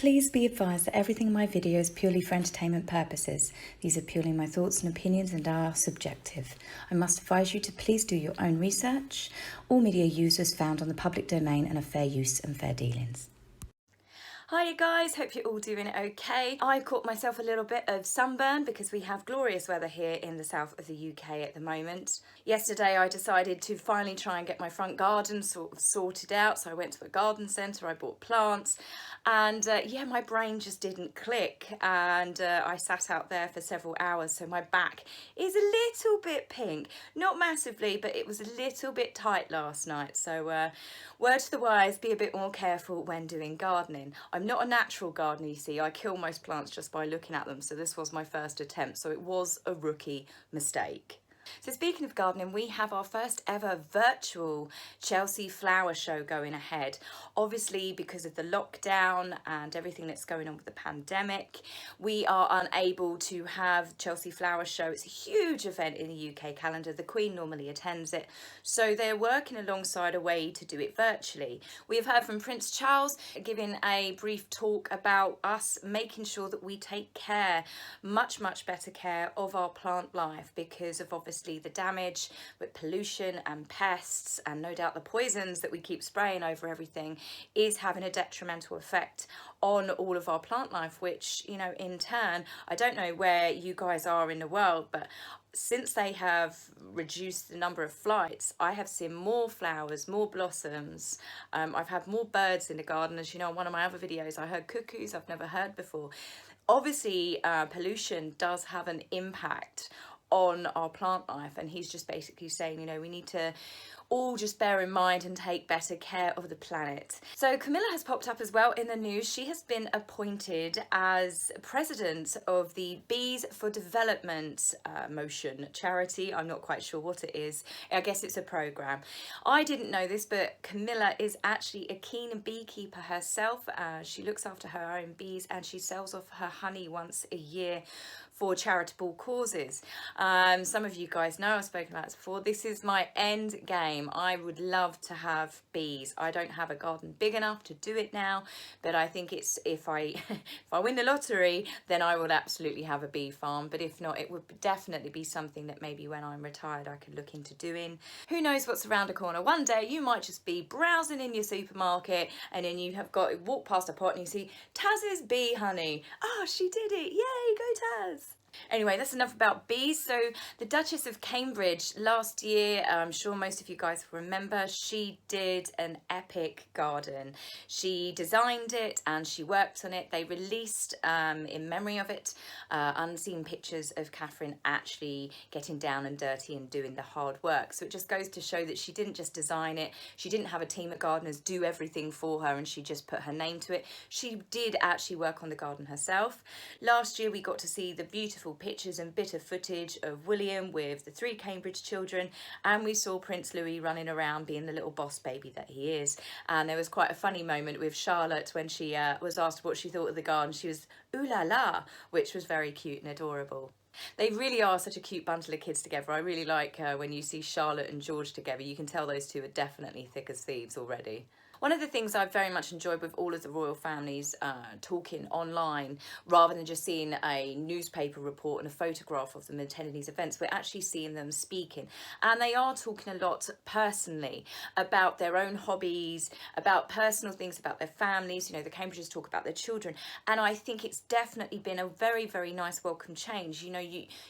Please be advised that everything in my video is purely for entertainment purposes. These are purely my thoughts and opinions and are subjective. I must advise you to please do your own research. All media users found on the public domain and are fair use and fair dealings. Hi you guys, hope you're all doing okay. I caught myself a little bit of sunburn because we have glorious weather here in the south of the UK at the moment. Yesterday I decided to finally try and get my front garden sort of sorted out, so I went to a garden centre, I bought plants, and yeah, my brain just didn't click, and I sat out there for several hours, so my back is a little bit pink. Not massively, but it was a little bit tight last night, so word to the wise, be a bit more careful when doing gardening. I'm not a natural gardener, you see. I kill most plants just by looking at them, so this was my first attempt, so it was a rookie mistake. So speaking of gardening, we have our first ever virtual Chelsea flower show going ahead. Obviously, because of the lockdown and everything that's going on with the pandemic, we are unable to have Chelsea flower show. It's a huge event in the UK calendar. The Queen normally attends it, so they're working alongside a way to do it virtually. We have heard from Prince Charles giving a brief talk about us making sure that we take care, much better care of our plant life because of obviously the damage with pollution and pests, and no doubt the poisons that we keep spraying over everything is having a detrimental effect on all of our plant life, which, you know, in turn, I don't know where you guys are in the world, but since they have reduced the number of flights, I have seen more flowers, more blossoms. I've had more birds in the garden. As you know, in one of my other videos, I heard cuckoos I've never heard before. Obviously, pollution does have an impact on our plant life, and he's just basically saying, you know, we need to all just bear in mind and take better care of the planet. So Camilla has popped up as well in the news. She has been appointed as president of the Bees for Development motion charity. I'm not quite sure what it is. I guess it's a program. I didn't know this, but Camilla is actually a keen beekeeper herself. She looks after her own bees and she sells off her honey once a year for charitable causes. Some of you guys know, I've spoken about this before, this is my end game. I would love to have bees. I don't have a garden big enough to do it now, but I think it's, if I win the lottery, then I would absolutely have a bee farm. But if not, it would definitely be something that maybe when I'm retired I could look into doing. Who knows what's around the corner? One day you might just be browsing in your supermarket and then you have got walk past a pot and you see Taz's bee honey. Oh, she did it. Yay, go Taz. Anyway, that's enough about bees. So the Duchess of Cambridge last year, I'm sure most of you guys will remember, she did an epic garden. She designed it and she worked on it. They released, in memory of it, unseen pictures of Katherine actually getting down and dirty and doing the hard work. So it just goes to show that she didn't just design it. She didn't have a team of gardeners do everything for her and she just put her name to it. She did actually work on the garden herself. Last year we got to see the beautiful pictures and bit of footage of William with the 3 Cambridge children, and we saw Prince Louis running around being the little boss baby that he is. And there was quite a funny moment with Charlotte when she was asked what she thought of the garden. She was ooh la la, which was very cute and adorable. They really are such a cute bundle of kids together. I really like when you see Charlotte and George together. You can tell those two are definitely thick as thieves already. One of the things I've very much enjoyed with all of the royal families talking online, rather than just seeing a newspaper report and a photograph of them attending these events, we're actually seeing them speaking. And they are talking a lot personally about their own hobbies, about personal things, about their families. You know, the Cambridges talk about their children. And I think it's definitely been a very nice welcome change. You know,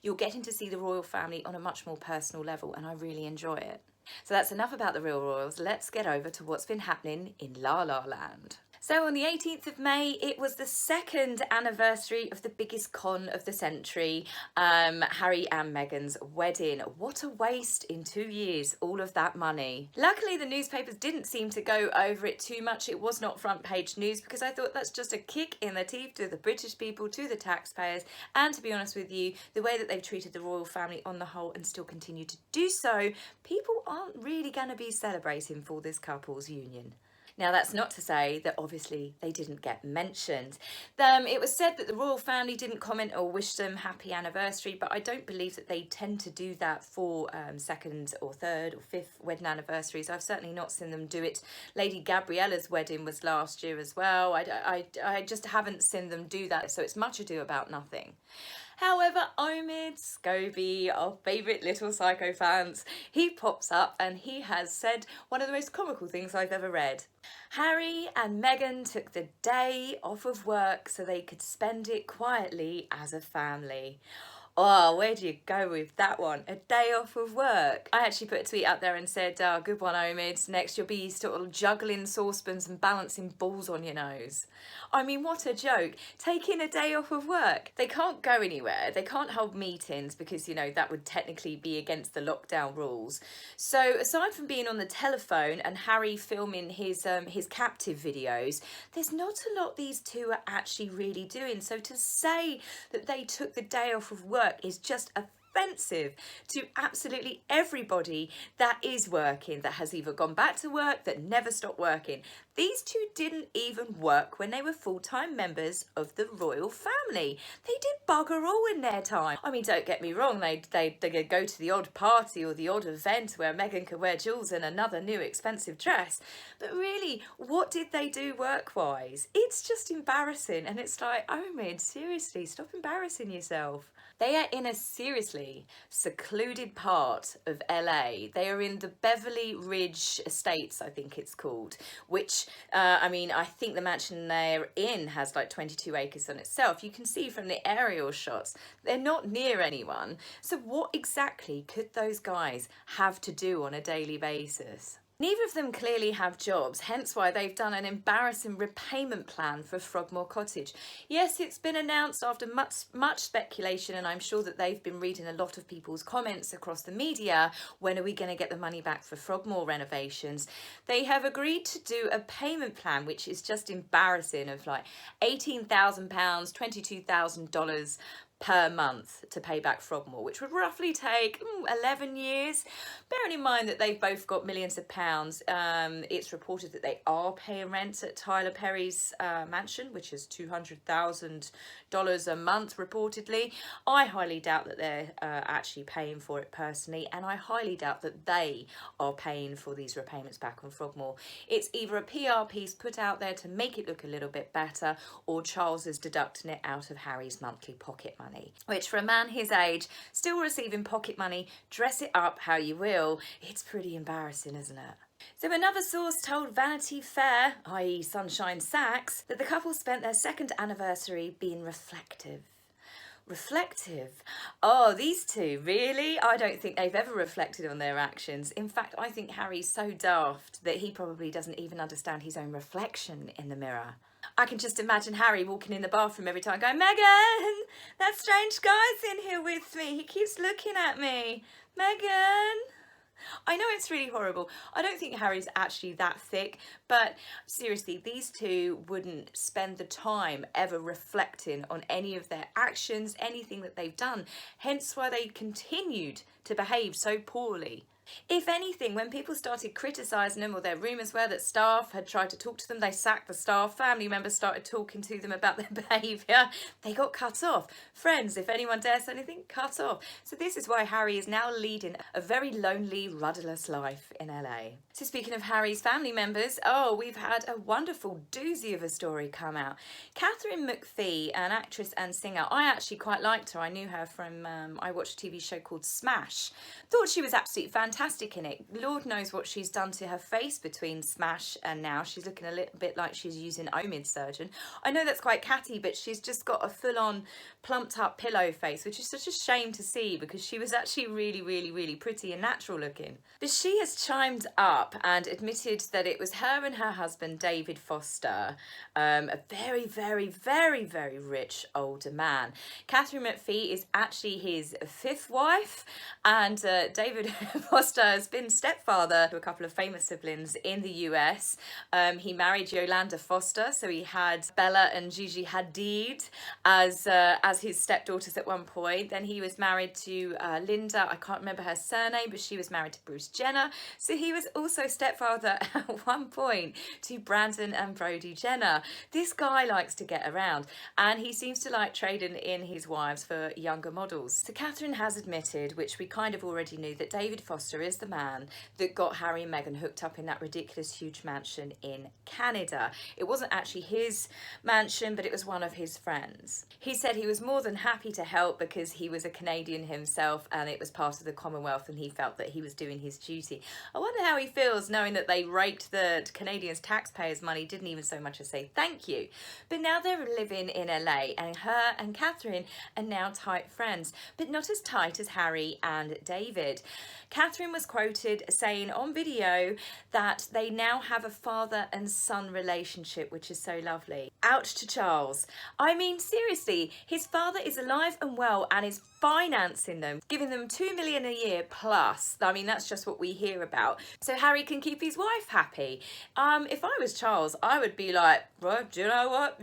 you're getting to see the royal family on a much more personal level, and I really enjoy it. So that's enough about the real royals. Let's get over to what's been happening in La La Land. So on the 18th of May, it was the 2nd anniversary of the biggest con of the century, Harry and Meghan's wedding. What a waste in 2 years, all of that money. Luckily, the newspapers didn't seem to go over it too much. It was not front page news because I thought that's just a kick in the teeth to the British people, to the taxpayers. And to be honest with you, the way that they've treated the royal family on the whole and still continue to do so, people aren't really going to be celebrating for this couple's union. Now, that's not to say that obviously they didn't get mentioned. It was said that the royal family didn't comment or wish them happy anniversary, but I don't believe that they tend to do that for second or third or fifth wedding anniversaries. I've certainly not seen them do it. Lady Gabriella's wedding was last year as well. I just haven't seen them do that, so it's much ado about nothing. However, Omid Scobie, our favourite little psychophants, he pops up and he has said one of the most comical things I've ever read. Harry and Meghan took the day off of work so they could spend it quietly as a family. Oh, where do you go with that one? A day off of work. I actually put a tweet out there and said, oh, good one, Omid. Next you'll be sort of juggling saucepans and balancing balls on your nose. I mean, what a joke. Taking a day off of work. They can't go anywhere. They can't hold meetings because, you know, that would technically be against the lockdown rules. So aside from being on the telephone and Harry filming his captive videos, there's not a lot these two are actually really doing. So to say that they took the day off of work is just offensive to absolutely everybody that is working, that has either gone back to work, that never stopped working. These two didn't even work when they were full-time members of the royal family. They did bugger all in their time. I mean, don't get me wrong, they go to the odd party or the odd event where Meghan could wear jewels and another new expensive dress. But really, what did they do work-wise? It's just embarrassing, and it's like, Omid, seriously, stop embarrassing yourself. They are in a seriously secluded part of LA. They are in the Beverly Ridge Estates, I think it's called, which, I mean, I think the mansion they're in has like 22 acres on itself. You can see from the aerial shots, they're not near anyone. So what exactly could those guys have to do on a daily basis? Neither of them clearly have jobs, hence why they've done an embarrassing repayment plan for Frogmore Cottage. Yes, it's been announced after much speculation, and I'm sure that they've been reading a lot of people's comments across the media. When are we going to get the money back for Frogmore renovations? They have agreed to do a payment plan, which is just embarrassing, of like £18,000, $22,000 per month to pay back Frogmore, which would roughly take 11 years. Bearing in mind that they've both got millions of pounds, it's reported that they are paying rent at Tyler Perry's mansion, which is $200,000 a month reportedly. I highly doubt that they're actually paying for it personally, and I highly doubt that they are paying for these repayments back on Frogmore. It's either a PR piece put out there to make it look a little bit better, or Charles is deducting it out of Harry's monthly pocket money. Which, for a man his age, still receiving pocket money, dress it up how you will, it's pretty embarrassing, isn't it? So another source told Vanity Fair, i.e. Sunshine Sacks, that the couple spent their second anniversary being reflective. Reflective? Oh, these two, really? I don't think they've ever reflected on their actions. In fact, I think Harry's so daft that he probably doesn't even understand his own reflection in the mirror. I can just imagine Harry walking in the bathroom every time going, Meghan, that strange guy's in here with me. He keeps looking at me. Meghan. I know it's really horrible. I don't think Harry's actually that thick, but seriously, these two wouldn't spend the time ever reflecting on any of their actions, anything that they've done, hence why they continued to behave so poorly. If anything, when people started criticising them, or their rumours were that staff had tried to talk to them, they sacked the staff, family members started talking to them about their behaviour, they got cut off. Friends, if anyone dares say anything, cut off. So this is why Harry is now leading a very lonely, rudderless life in LA. So speaking of Harry's family members, oh, we've had a wonderful doozy of a story come out. Katherine McPhee, an actress and singer, I actually quite liked her. I knew her from, I watched a TV show called Smash. Thought she was absolutely fantastic in it. Lord knows what she's done to her face between Smash and now. She's looking a little bit like she's using Omid surgeon. I know that's quite catty, but she's just got a full-on plumped up pillow face, which is such a shame to see because she was actually really, really, really pretty and natural looking. But she has chimed up and admitted that it was her and her husband, David Foster, a very, very, very, very rich older man. Katherine McPhee is actually his fifth wife, and David Foster has been stepfather to a couple of famous siblings in the US. He married Yolanda Foster, so he had Bella and Gigi Hadid as his stepdaughters at one point. Then he was married to Linda, I can't remember her surname, but she was married to Bruce Jenner. So he was also stepfather at one point to Brandon and Brody Jenner. This guy likes to get around, and he seems to like trading in his wives for younger models. So Katherine has admitted, which we kind of already knew, that David Foster is the man that got Harry and Meghan hooked up in that ridiculous huge mansion in Canada. It wasn't actually his mansion, but it was one of his friends. He said he was more than happy to help because he was a Canadian himself and it was part of the Commonwealth and he felt that he was doing his duty. I wonder how he feels knowing that they raked the Canadians' taxpayers' money, didn't even so much as say thank you. But now they're living in LA and her and Katherine are now tight friends, but not as tight as Harry and David. Katherine was quoted saying on video that they now have a father and son relationship, which is so lovely. Ouch to Charles. I mean, seriously, his father is alive and well and is financing them, giving them $2 million a year plus. I mean, that's just what we hear about. So Harry can keep his wife happy. If I was Charles, I would be like, well, do you know what?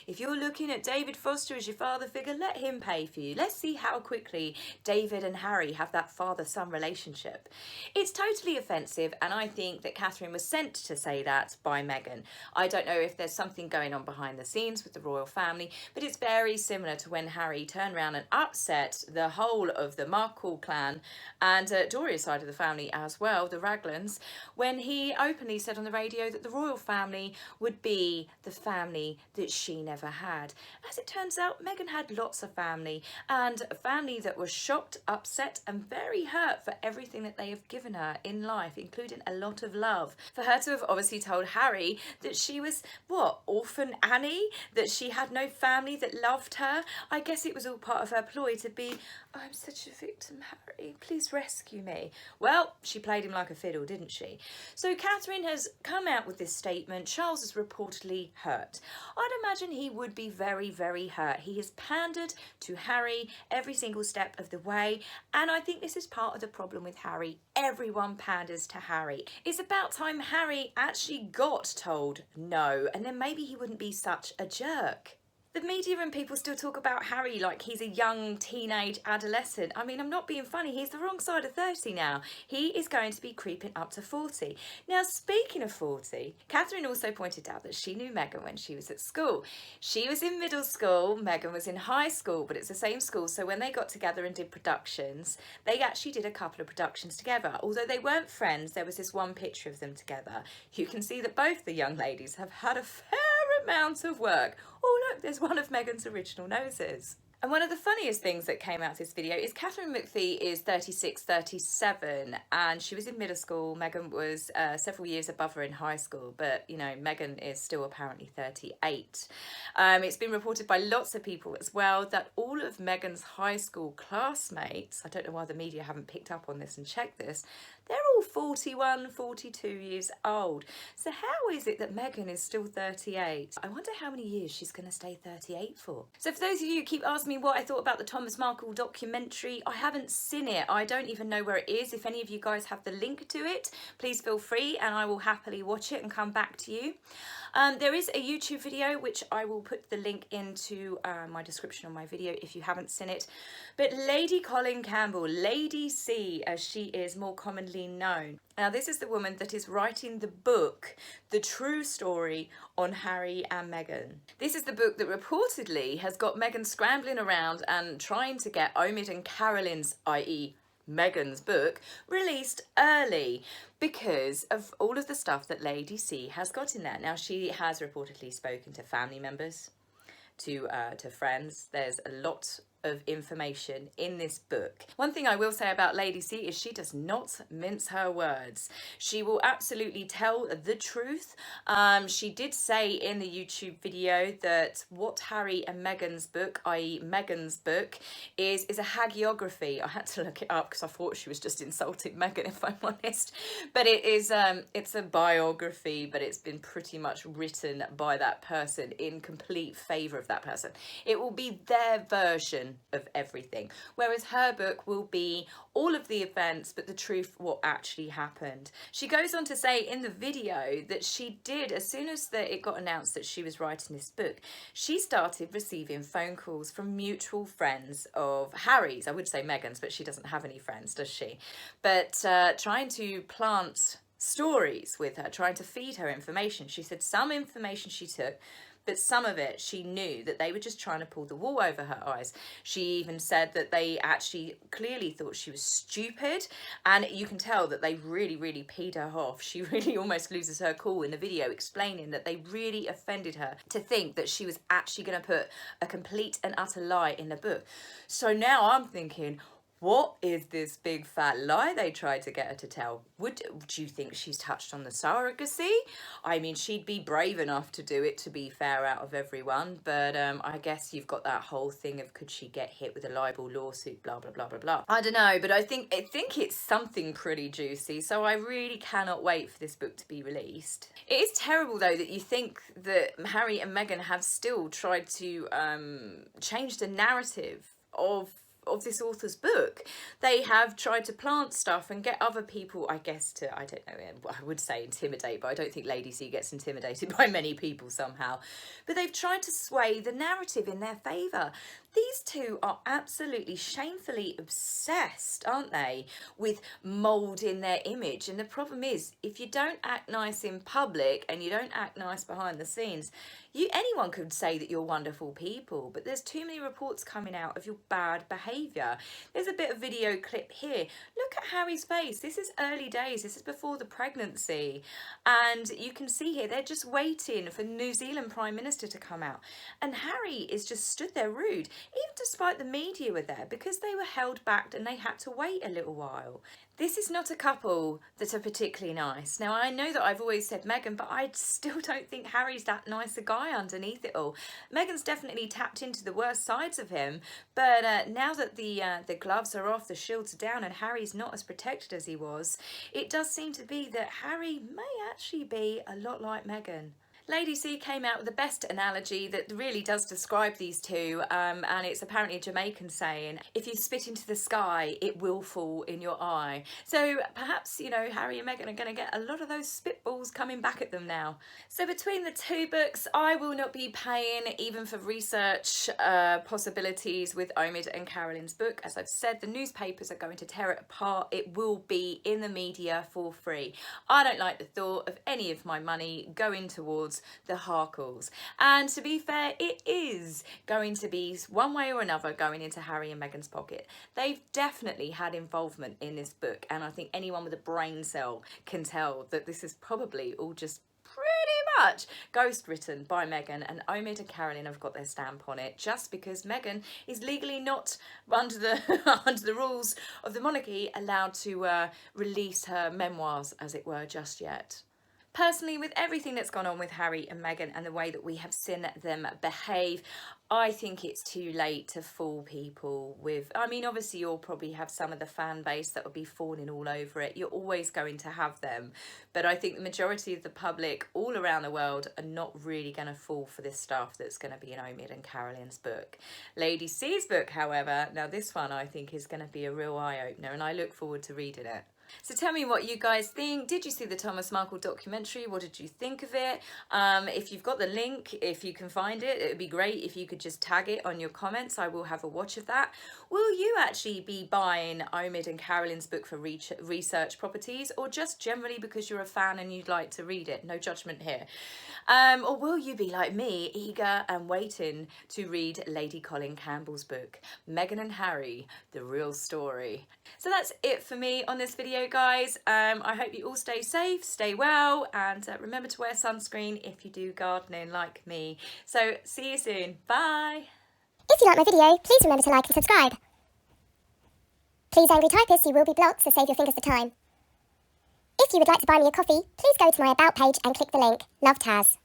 If you're looking at David Foster as your father figure, let him pay for you. Let's see how quickly David and Harry have that father-son relationship. It's totally offensive, and I think that Katherine was sent to say that by Meghan. I don't know if there's something going on behind the scenes with the royal family, but it's very similar to when Harry turned around and upset the whole of the Markle clan and Doria's side of the family as well, the Raglans, when he openly said on the radio that the royal family would be the family that she never had. As it turns out, Meghan had lots of family, and a family that was shocked, upset and very hurt for everything that they have given her in life, including a lot of love. For her to have obviously told Harry that she was, what, orphan Annie? That she had no family that loved her? I guess it was all part of her ploy to be, oh, I'm such a victim, Harry, please rescue me. Well, she played him like a fiddle, didn't she? So Katherine has come out with this statement. Charles is reportedly hurt. I'd imagine he would be very, very hurt. He has pandered to Harry every single step of the way, and I think this is part of the problem with Harry. Everyone panders to Harry. It's about time Harry actually got told no, and then maybe he wouldn't be such a jerk. The media and people still talk about Harry like he's a young teenage adolescent. I mean, I'm not being funny. He's the wrong side of 30 now. He is going to be creeping up to 40. Now, speaking of 40, Katherine also pointed out that she knew Meghan when she was at school. She was in middle school, Meghan was in high school, but it's the same school. So when they got together and did productions, they actually did a couple of productions together. Although they weren't friends, there was this one picture of them together. You can see that both the young ladies have had a fair amount of work. Oh look, there's one of Meghan's original noses. And one of the funniest things that came out of this video is Katherine McPhee is 36, 37, and she was in middle school. Meghan was several years above her in high school, but you know, Meghan is still apparently 38. It's been reported by lots of people as well that all of Meghan's high school classmates, I don't know why the media haven't picked up on this and checked this, they're all 41, 42 years old. So how is it that Meghan is still 38? I wonder how many years she's going to stay 38 for. So for those of you who keep asking me what I thought about the Thomas Markle documentary, I haven't seen it. I don't even know where it is. If any of you guys have the link to it, please feel free and I will happily watch it and come back to you. There is a YouTube video which I will put the link into my description on my video if you haven't seen it. But Lady Colin Cambell, Lady C as she is more commonly known. Now this is the woman that is writing the book, The True Story on Harry and Meghan. This is the book that reportedly has got Meghan scrambling around and trying to get Omid and Carolyn's, i.e. Meghan's book, released early because of all of the stuff that Lady C has got in there. Now she has reportedly spoken to family members, to friends. There's a lot of information in this book. One thing I will say about Lady C is she does not mince her words. She will absolutely tell the truth. She did say in the YouTube video that what Harry and Meghan's book, i.e. Meghan's book, is a hagiography. I had to look it up because I thought she was just insulting Meghan, if I'm honest. But it is, it's a biography, but it's been pretty much written by that person in complete favour of that person. It will be their version version of everything, whereas her book will be all of the events but the truth, what actually happened. She goes on to say in the video that she did, as soon as it got announced that she was writing this book, she started receiving phone calls from mutual friends of Harry's. I would say Meghan's, but she doesn't have any friends, does she? But trying to plant stories with her, trying to feed her information. She said some information she took, but some of it she knew that they were just trying to pull the wool over her eyes. She even said that they actually clearly thought she was stupid, and you can tell that they really, really peed her off. She really almost loses her cool in the video, explaining that they really offended her to think that she was actually going to put a complete and utter lie in the book. So now I'm thinking, what is this big fat lie they tried to get her to tell? Do you think she's touched on the surrogacy? I mean, she'd be brave enough to do it, to be fair, out of everyone. But I guess you've got that whole thing of, could she get hit with a libel lawsuit, blah, blah, blah, blah, blah. I don't know, but I think it's something pretty juicy. So I really cannot wait for this book to be released. It is terrible, though, that you think that Harry and Meghan have still tried to change the narrative of this author's book. They have tried to plant stuff and get other people, I guess, to, I don't know, I would say intimidate, but I don't think Lady C gets intimidated by many people somehow. But they've tried to sway the narrative in their favour. These two are absolutely shamefully obsessed, aren't they, with moulding their image. And the problem is, if you don't act nice in public and you don't act nice behind the scenes, anyone could say that you're wonderful people, but there's too many reports coming out of your bad behaviour. There's a bit of video clip here. Look at Harry's face. This is early days. This is before the pregnancy. And you can see here, they're just waiting for the New Zealand Prime Minister to come out. And Harry is just stood there rude, even despite the media were there, because they were held back and they had to wait a little while. This is not a couple that are particularly nice. Now, I know that I've always said Meghan, but I still don't think Harry's that nice a guy underneath it all. Meghan's definitely tapped into the worst sides of him, but now that the gloves are off, the shields are down, and Harry's not as protected as he was, it does seem to be that Harry may actually be a lot like Meghan. Lady C came out with the best analogy that really does describe these two, and it's apparently a Jamaican saying, if you spit into the sky, it will fall in your eye. So perhaps, you know, Harry and Meghan are going to get a lot of those spitballs coming back at them now. So between the two books, I will not be paying even for research possibilities with Omid and Carolyn's book. As I've said, the newspapers are going to tear it apart. It will be in the media for free. I don't like the thought of any of my money going towards the Harkles, and to be fair, it is going to be one way or another going into Harry and Meghan's pocket. They've definitely had involvement in this book, and I think anyone with a brain cell can tell that this is probably all just pretty much ghost written by Meghan, and Omid and Carolyn have got their stamp on it just because Meghan is legally not, under the under the rules of the monarchy, allowed to release her memoirs, as it were, just yet. Personally, with everything that's gone on with Harry and Meghan and the way that we have seen them behave, I think it's too late to fool people with, I mean, obviously you'll probably have some of the fan base that will be fawning all over it. You're always going to have them. But I think the majority of the public all around the world are not really going to fall for this stuff that's going to be in Omid and Carolyn's book. Lady C's book, however, now this one I think is going to be a real eye-opener, and I look forward to reading it. So tell me what you guys think. Did you see the Thomas Markle documentary? What did you think of it? If you've got the link, if you can find it, it would be great if you could just tag it on your comments. I will have a watch of that. Will you actually be buying Omid and Carolyn's book for research properties, or just generally because you're a fan and you'd like to read it? No judgment here. Or will you be like me, eager and waiting to read Lady Colin Campbell's book, Meghan and Harry, The Real Story? So that's it for me on this video, guys. I hope you all stay safe, stay well, and remember to wear sunscreen if you do gardening like me. So see you soon. Bye. If you like my video, please remember to like and subscribe. Please, angry typists, you will be blocked, so save your fingers the time. If you would like to buy me a coffee, please go to my About page and click the link. Love, Taz.